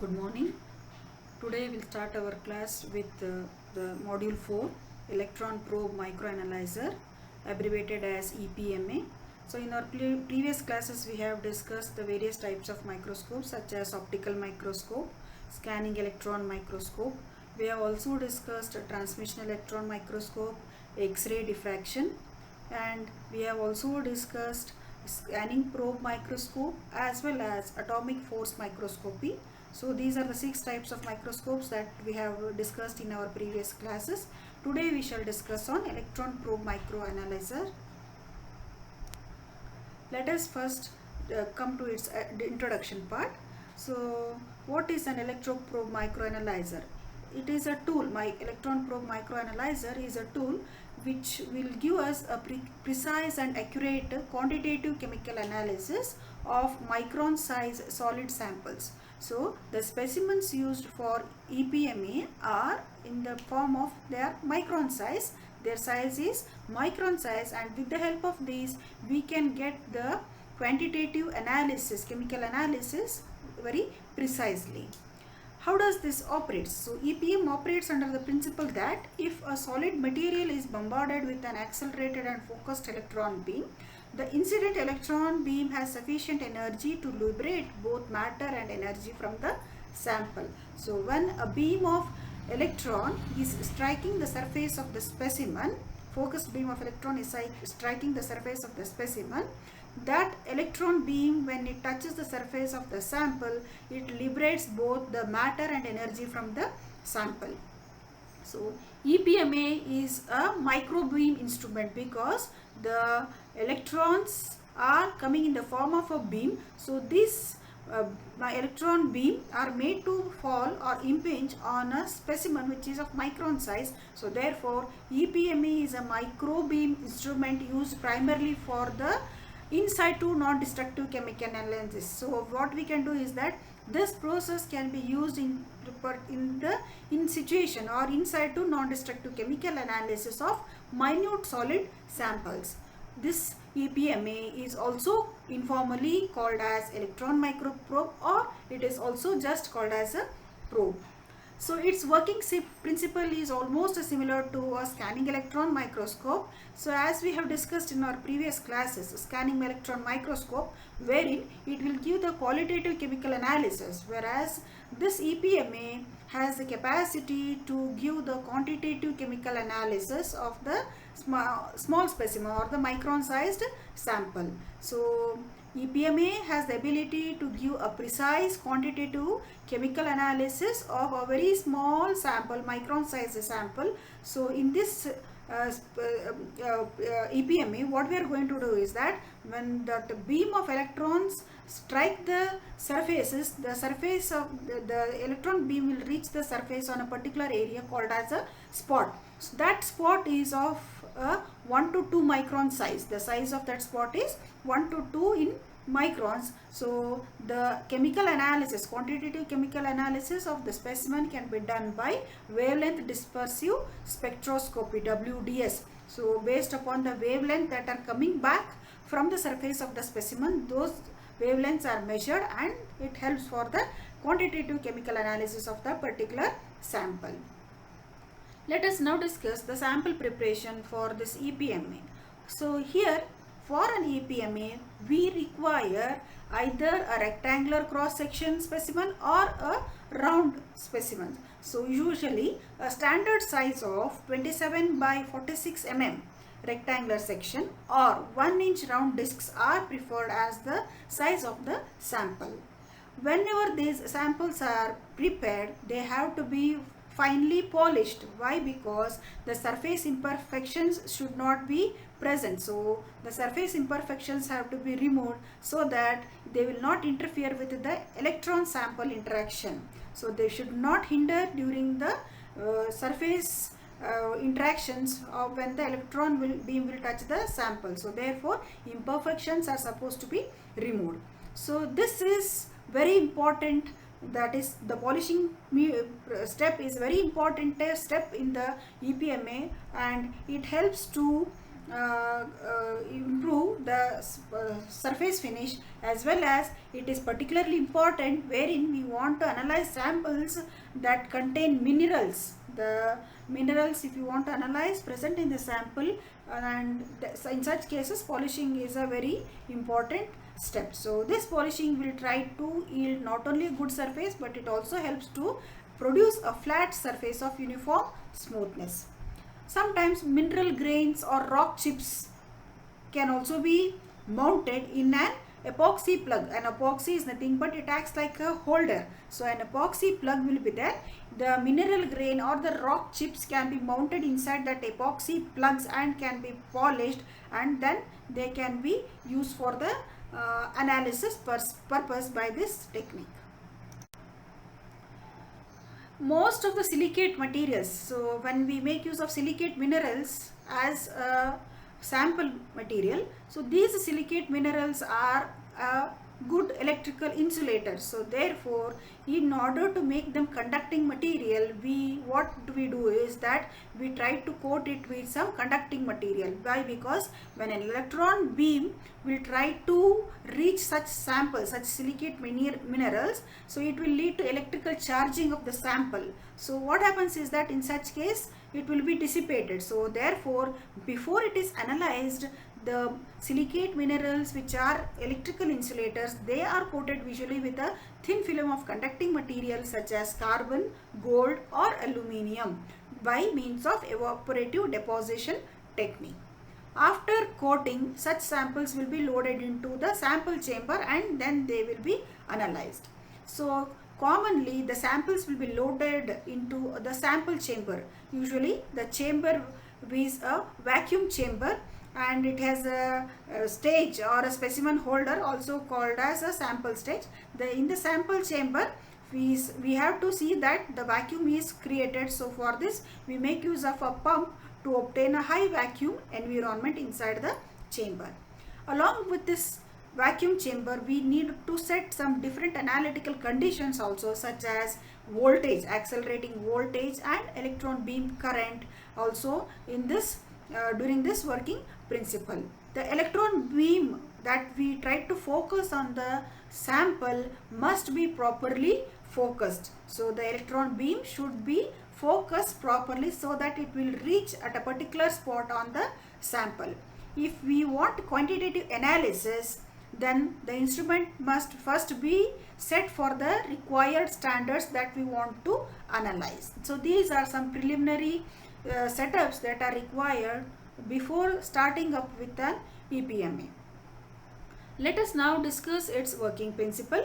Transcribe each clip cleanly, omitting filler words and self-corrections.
Good morning. Today we'll start our class with the module 4 electron probe microanalyzer, abbreviated as EPMA. So in our previous classes we have discussed the various types of microscopes such as optical microscope, scanning electron microscope. We have also discussed a transmission electron microscope, X-ray diffraction, and we have also discussed scanning probe microscope as well as atomic force microscopy. So these are the 6 types of microscopes that we have discussed in our previous classes. Today we shall discuss on electron probe microanalyzer. Let us first come to its introduction part. So what is an electron probe microanalyzer? It is a tool. My electron probe microanalyzer is a tool which will give us a precise and accurate quantitative chemical analysis of micron size solid samples. So the specimens used for EPMA are in the form of their micron size. Their size is micron size, and with the help of these we can get the quantitative analysis, chemical analysis very precisely. How does this operate? So EPM operates under the principle that if a solid material is bombarded with an accelerated and focused electron beam, the incident electron beam has sufficient energy to liberate both matter and energy from the sample. So when a beam of electron is striking the surface of the specimen, focused beam of electron is striking the surface of the specimen, that electron beam, when it touches the surface of the sample, it liberates both the matter and energy from the sample. So EPMA is a microbeam instrument because the electrons are coming in the form of a beam. So this electron beam are made to fall or impinge on a specimen which is of micron size. So therefore EPMA is a microbeam instrument used primarily for the in situ non-destructive chemical analysis. So what we can do is that this process can be used in situation or in situ non-destructive chemical analysis of minute solid samples. This EPMA is also informally called as electron microprobe, or it is also just called as a probe. So its working principle is almost similar to a scanning electron microscope. So as we have discussed in our previous classes, scanning electron microscope, wherein it will give the qualitative chemical analysis, whereas this EPMA has the capacity to give the quantitative chemical analysis of the small specimen or the micron sized sample. So EPMA has the ability to give a precise quantitative chemical analysis of a very small sample, micron size sample. So in this EPMA, what we are going to do is that when the beam of electrons strike the surfaces, the surface of the electron beam will reach the surface on a particular area called as a spot. So that spot is of 1 to 2 micron size. The size of that spot is 1 to 2 in microns. So the chemical analysis, quantitative chemical analysis of the specimen can be done by wavelength dispersive spectroscopy, WDS. So based upon the wavelength that are coming back from the surface of the specimen, those wavelengths are measured and it helps for the quantitative chemical analysis of the particular sample. Let us now discuss the sample preparation for this EPMA. So here for an EPMA we require either a rectangular cross section specimen or a round specimen. So usually a standard size of 27 by 46 mm rectangular section or 1 inch round discs are preferred as the size of the sample. Whenever these samples are prepared, they have to be finely polished. Why? Because the surface imperfections should not be present. So the surface imperfections have to be removed so that they will not interfere with the electron sample interaction. So they should not hinder during the surface interactions of when the electron beam will touch the sample. So therefore imperfections are supposed to be removed. So this is very important, that is the polishing step is very important step in the EPMA, and it helps to improve the surface finish, as well as it is particularly important wherein we want to analyze samples that contain minerals. The minerals, if you want to analyze, present in the sample, and so in such cases polishing is a very important step. So this polishing will try to yield not only a good surface, but it also helps to produce a flat surface of uniform smoothness. Sometimes mineral grains or rock chips can also be mounted in an epoxy plug. An epoxy is nothing but it acts like a holder. So an epoxy plug will be there. The mineral grain or the rock chips can be mounted inside that epoxy plugs and can be polished, and then they can be used for the analysis purpose by this technique. Most of the silicate materials, so when we make use of silicate minerals as a sample material, so these silicate minerals are a good electrical insulators. So therefore, in order to make them conducting material, what we do is that we try to coat it with some conducting material. Why? Because when an electron beam will try to reach such samples, such silicate minerals, so it will lead to electrical charging of the sample. So what happens is that in such case it will be dissipated. So therefore, before it is analyzed, the silicate minerals, which are electrical insulators, they are coated usually with a thin film of conducting material such as carbon, gold or aluminium by means of evaporative deposition technique. After coating, such samples will be loaded into the sample chamber and then they will be analyzed. So commonly the samples will be loaded into the sample chamber. Usually the chamber is a vacuum chamber, and it has a stage or a specimen holder, also called as a sample stage. In the sample chamber, we have to see that the vacuum is created. So for this we make use of a pump to obtain a high vacuum environment inside the chamber. Along with this vacuum chamber, we need to set some different analytical conditions also, such as voltage, accelerating voltage, and electron beam current also in this during this working principle. The electron beam that we try to focus on the sample must be properly focused. So the electron beam should be focused properly so that it will reach at a particular spot on the sample. If we want quantitative analysis, then the instrument must first be set for the required standards that we want to analyze. So these are some preliminary setups that are required before starting up with an EPMA. Let us now discuss its working principle.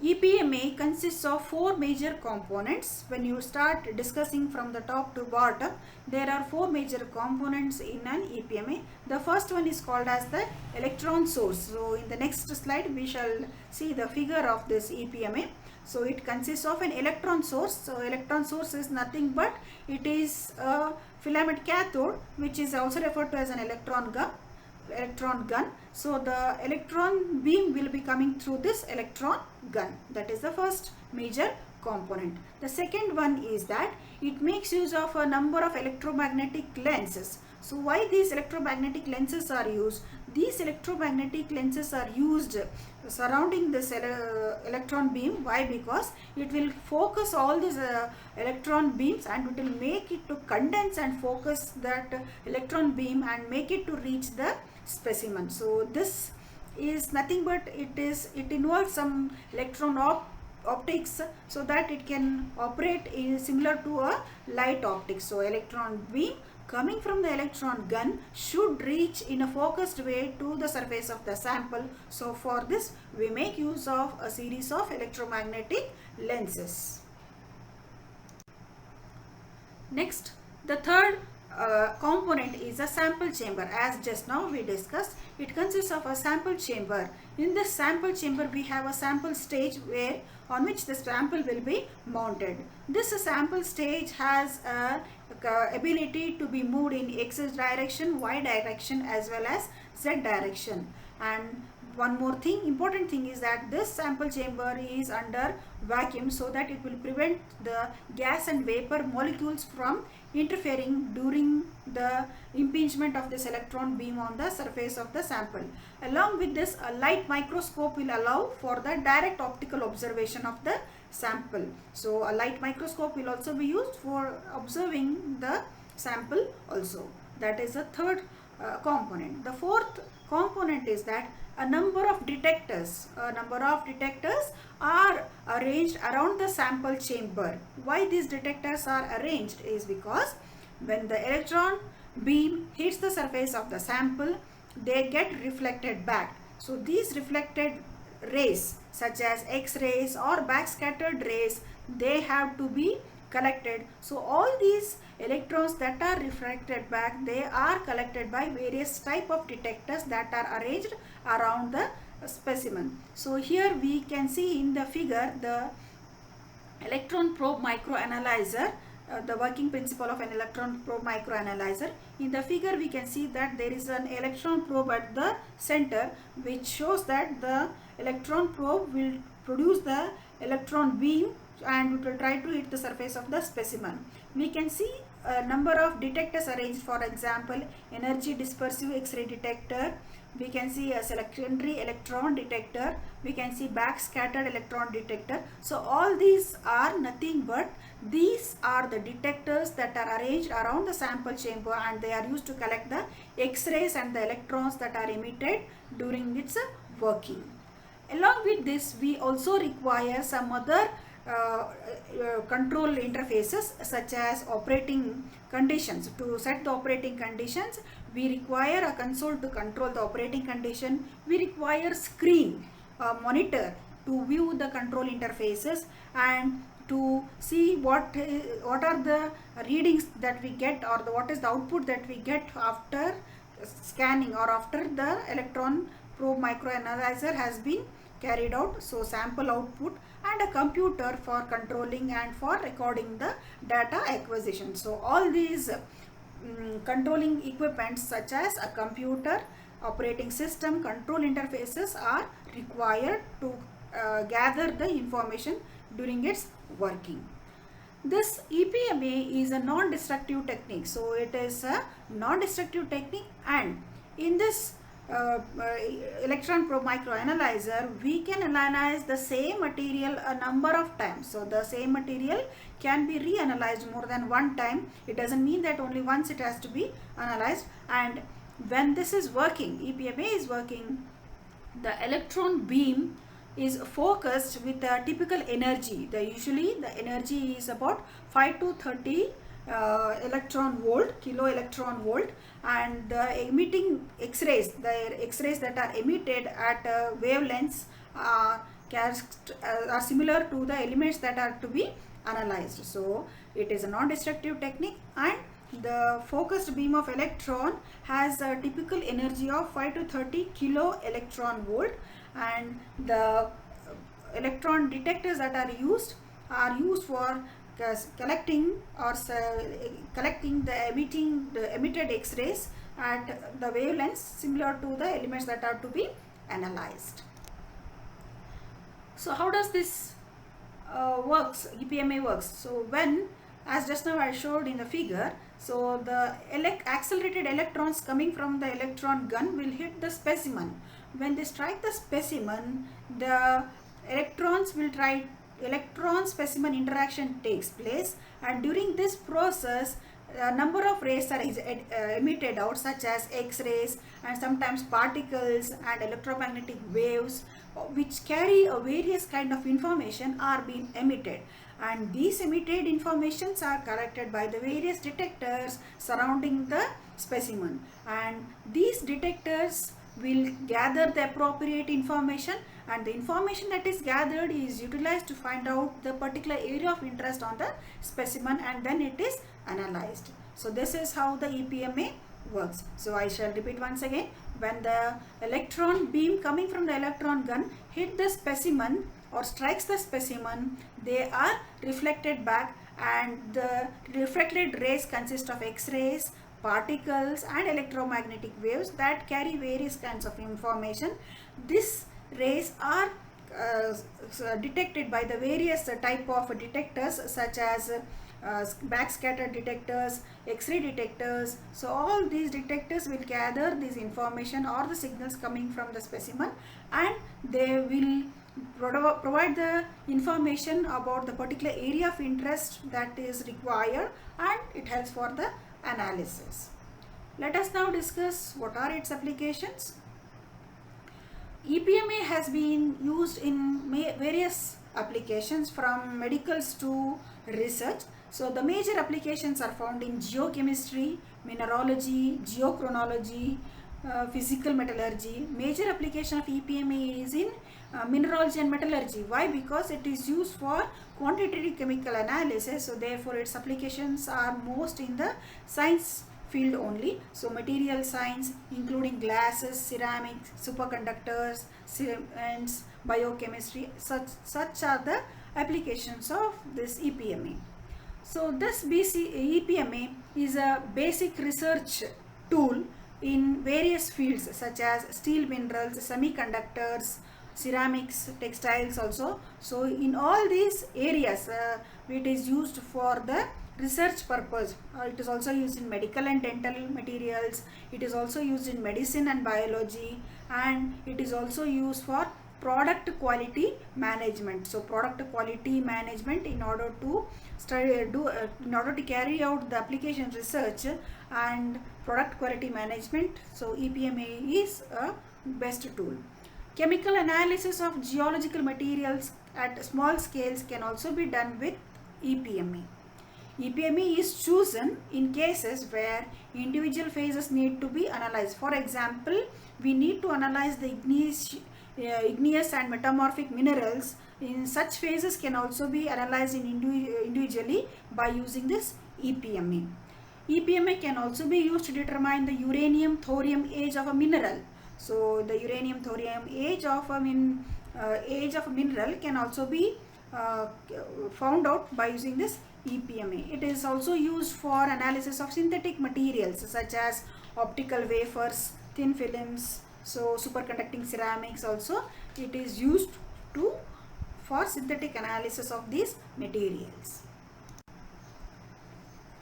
EPMA consists of 4 major components. When you start discussing from the top to bottom, there are 4 major components in an EPMA. The first one is called as the electron source. So in the next slide we shall see the figure of this EPMA. So it consists of an electron source. So electron source is nothing but it is a filament cathode, which is also referred to as an electron gun. So the electron beam will be coming through this electron gun. That is the first major component. The second one is that it makes use of a number of electromagnetic lenses. So why these electromagnetic lenses are used? These electromagnetic lenses are used surrounding this electron beam. Why? Because it will focus all these electron beams, and it will make it to condense and focus that electron beam and make it to reach the specimen. So this is nothing but it involves some electron optics, so that it can operate similar to a light optics. So electron beam coming from the electron gun should reach in a focused way to the surface of the sample. So for this we make use of a series of electromagnetic lenses. Next, the third component is a sample chamber. As just now we discussed, it consists of a sample chamber. In this sample chamber we have a sample stage on which the sample will be mounted. This sample stage has a ability to be moved in X direction, Y direction as well as Z direction, and one more thing, important thing is that this sample chamber is under vacuum, so that it will prevent the gas and vapor molecules from interfering during the impingement of this electron beam on the surface of the sample. Along with this, a light microscope will allow for the direct optical observation of the sample. So a light microscope will also be used for observing the sample also. That is the third component. The fourth component is that a number of detectors are arranged around the sample chamber. Why these detectors are arranged is because when the electron beam hits the surface of the sample, they get reflected back. So these reflected rays, such as X-rays or backscattered rays, they have to be collected. So all these electrons that are refracted back, they are collected by various type of detectors that are arranged around the specimen. So here we can see in the figure the electron probe microanalyzer, the working principle of an electron probe microanalyzer. In the figure we can see that there is an electron probe at the center, which shows that the electron probe will produce the electron beam and it will try to hit the surface of the specimen. We can see a number of detectors arranged, for example, energy dispersive X-ray detector, we can see a secondary electron detector, we can see backscattered electron detector. So all these are nothing but these are the detectors that are arranged around the sample chamber, and they are used to collect the X-rays and the electrons that are emitted during its working. Along with this, we also require some other control interfaces, such as operating conditions. To set the operating conditions, we require a console to control the operating condition. We require screen, monitor to view the control interfaces and to see what are the readings that we get, or what is the output that we get after scanning or after the electron probe microanalyzer has been carried out. So sample output, and a computer for controlling and for recording the data acquisition. So all these controlling equipments, such as a computer, operating system, control interfaces, are required to gather the information during its working. This EPMA is a non-destructive technique. So it is a non-destructive technique, and in this electron probe microanalyzer, we can analyze the same material a number of times. So the same material can be reanalyzed more than one time. It doesn't mean that only once it has to be analyzed. And when this is working, EPMA is working, the electron beam is focused with a typical energy. Usually the energy is about 5 to 30 kilo electron volt, and the emitting X-rays, the X-rays that are emitted at wavelengths are similar to the elements that are to be analyzed. So it is a non-destructive technique, and the focused beam of electron has a typical energy of 5 to 30 kilo electron volt, and the electron detectors that are used for collecting the emitted X-rays at the wavelengths similar to the elements that are to be analyzed. So how does this works? EPMA works. So when, as just now I showed in the figure, so the accelerated electrons coming from the electron gun will hit the specimen. When they strike the specimen, the electron specimen interaction takes place, and during this process a number of rays are emitted out, such as X-rays and sometimes particles and electromagnetic waves, which carry a various kind of information are being emitted, and these emitted informations are collected by the various detectors surrounding the specimen, and these detectors will gather the appropriate information, and the information that is gathered is utilized to find out the particular area of interest on the specimen, and then it is analyzed. So this is how the EPMA works. So I shall repeat once again. When the electron beam coming from the electron gun hit the specimen or strikes the specimen, they are reflected back, and the reflected rays consist of X-rays, particles and electromagnetic waves that carry various kinds of information. These rays are detected by the various type of detectors such as backscatter detectors, X-ray detectors. So all these detectors will gather this information or the signals coming from the specimen, and they will provide the information about the particular area of interest that is required, and it helps for the analysis. Let us now discuss what are its applications. EPMA has been used in various applications from medicals to research. So the major applications are found in geochemistry, mineralogy, geochronology, physical metallurgy. Major application of EPMA is in mineralogy and metallurgy. Why? Because it is used for quantitative chemical analysis. So therefore its applications are most in the science field only. So material science, including glasses, ceramics, superconductors, cements, biochemistry, such are the applications of this EPMA. So this EPMA is a basic research tool in various fields such as steel minerals, semiconductors, ceramics, textiles also. So in all these areas it is used for the research purpose. It is also used in medical and dental materials. It is also used in medicine and biology, and it is also used for product quality management. So product quality management, in order to in order to carry out the application research and product quality management, so EPMA is a best tool. Chemical analysis of geological materials at small scales can also be done with EPMA. EPMA is chosen in cases where individual phases need to be analyzed. For example, we need to analyze the igneous and metamorphic minerals. In such phases can also be analyzed individually by using this EPMA. EPMA can also be used to determine the uranium thorium age of a mineral. So the uranium thorium age of a mineral can also be found out by using this EPMA. It is also used for analysis of synthetic materials such as optical wafers, thin films, so superconducting ceramics also. It is used for synthetic analysis of these materials.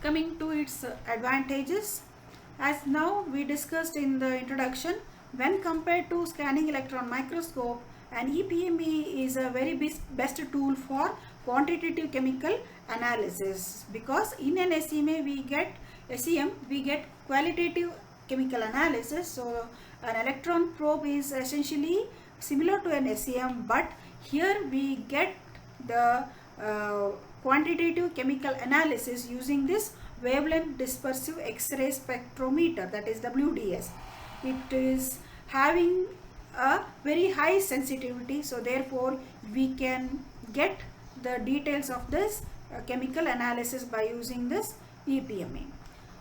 Coming to its advantages, as now we discussed in the introduction, when compared to scanning electron microscope, an EPMA is a very best tool for quantitative chemical analysis, because in an SEM we get qualitative chemical analysis. So an electron probe is essentially similar to an SEM, but here we get the quantitative chemical analysis using this wavelength dispersive X-ray spectrometer, that is WDS. It is having a very high sensitivity, so therefore we can get the details of this chemical analysis by using this EPMA.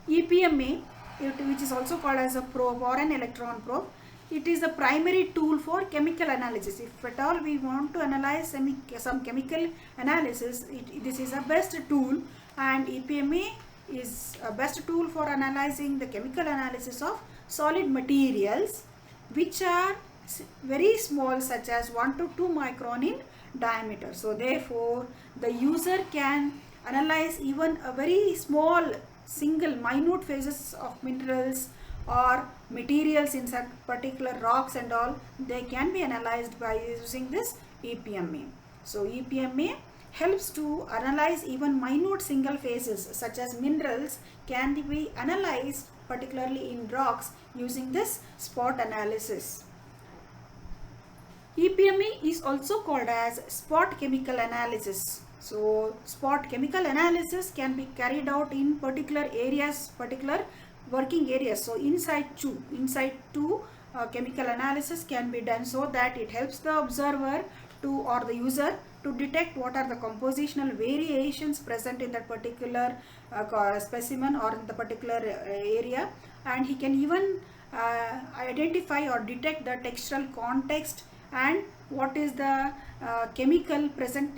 EPMA, which is also called as a probe or an electron probe, it is the primary tool for chemical analysis. If at all we want to analyze some chemical analysis, this is a best tool, and EPMA is a best tool for analyzing the chemical analysis of solid materials which are very small, such as 1 to 2 micron in diameter. So therefore the user can analyze even a very small single minute phases of minerals or materials in such particular rocks and all. They can be analyzed by using this EPMA. So EPMA helps to analyze even minute single phases such as minerals can be analyzed particularly in rocks using this spot analysis. EPMA is also called as spot chemical analysis. So spot chemical analysis can be carried out in particular areas, particular working areas. So inside two chemical analysis can be done, so that it helps the observer or the user to detect what are the compositional variations present in that particular specimen or in the particular area, and he can even identify or detect the textural context and what is the chemical present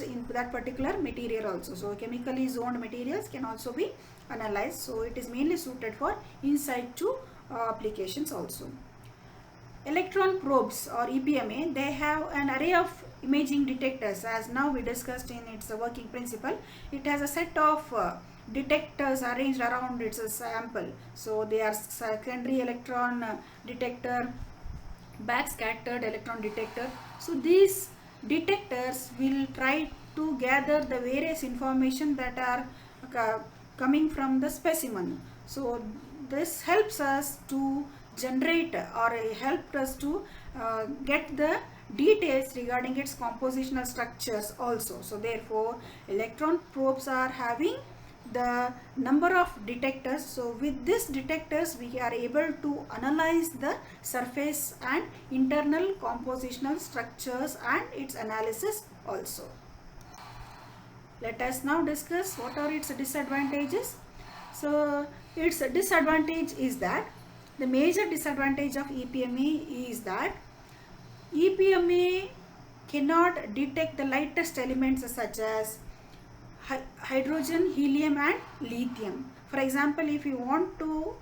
in that particular material also. So chemically zoned materials can also be analyzed. So it is mainly suited for in situ applications also. Electron probes or EPMA, they have an array of imaging detectors, as now we discussed in its working principle. It has a set of detectors arranged around its sample. So they are secondary electron detector, backscattered electron detector. So these detectors will try to gather the various information that are coming from the specimen. So this helps us to generate or helped us to get the details regarding its compositional structures also. So therefore electron probes are having the number of detectors. So with these detectors we are able to analyze the surface and internal compositional structures and its analysis also. Let us now discuss what are its disadvantages. So its disadvantage is that the major disadvantage of EPMA is that EPMA cannot detect the lightest elements such as hydrogen, helium and lithium. For example, if you want to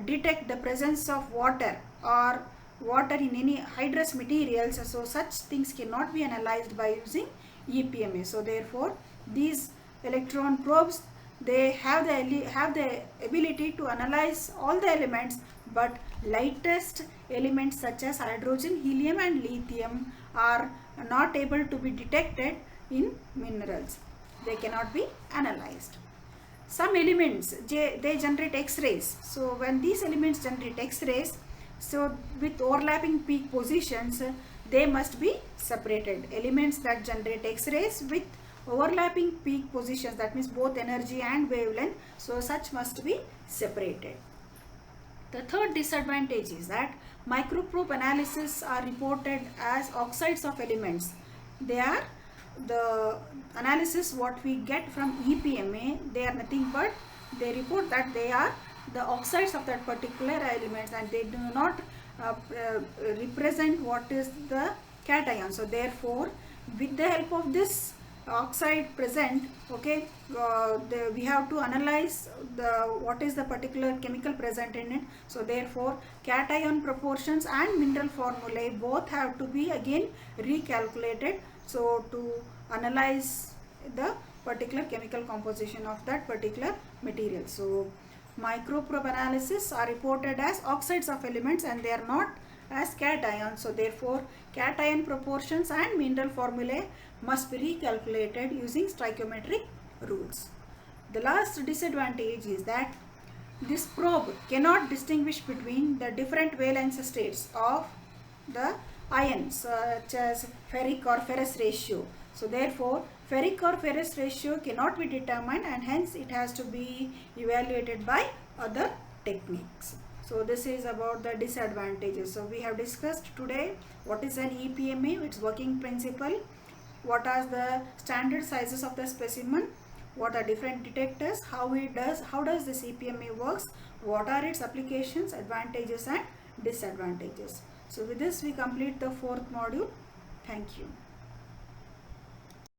detect the presence of water or water in any hydrous materials, so such things cannot be analyzed by using EPMA. So therefore these electron probes, they have the ability to analyze all the elements, but lightest elements such as hydrogen, helium and lithium are not able to be detected in minerals. They cannot be analyzed. Some elements, they generate X-rays. So when these elements generate X-rays, so with overlapping peak positions, they must be separated. Elements that generate X-rays with overlapping peak positions, that means both energy and wavelength, so such must be separated. The third disadvantage is that microprobe analysis are reported as oxides of elements. They are the analysis what we get from EPMA, they are nothing but they report that they are the oxides of that particular elements, and they do not represent what is the cation. So therefore with the help of this oxide present, okay, we have to analyze what is the particular chemical present in it. So therefore cation proportions and mineral formulae both have to be again recalculated, so to analyze the particular chemical composition of that particular material. So microprobe analysis are reported as oxides of elements and they are not as cations. So therefore cation proportions and mineral formulae must be recalculated using stoichiometric rules. The last disadvantage is that this probe cannot distinguish between the different valence states of the ions, such as ferric or ferrous ratio. So therefore ferric or ferrous ratio cannot be determined, and hence it has to be evaluated by other techniques. So this is about the disadvantages. So we have discussed today what is an EPMA, its working principle, what are the standard sizes of the specimen, what are different detectors, how does this EPMA works, what are its applications, advantages and disadvantages. So with this we complete the fourth module. Thank you.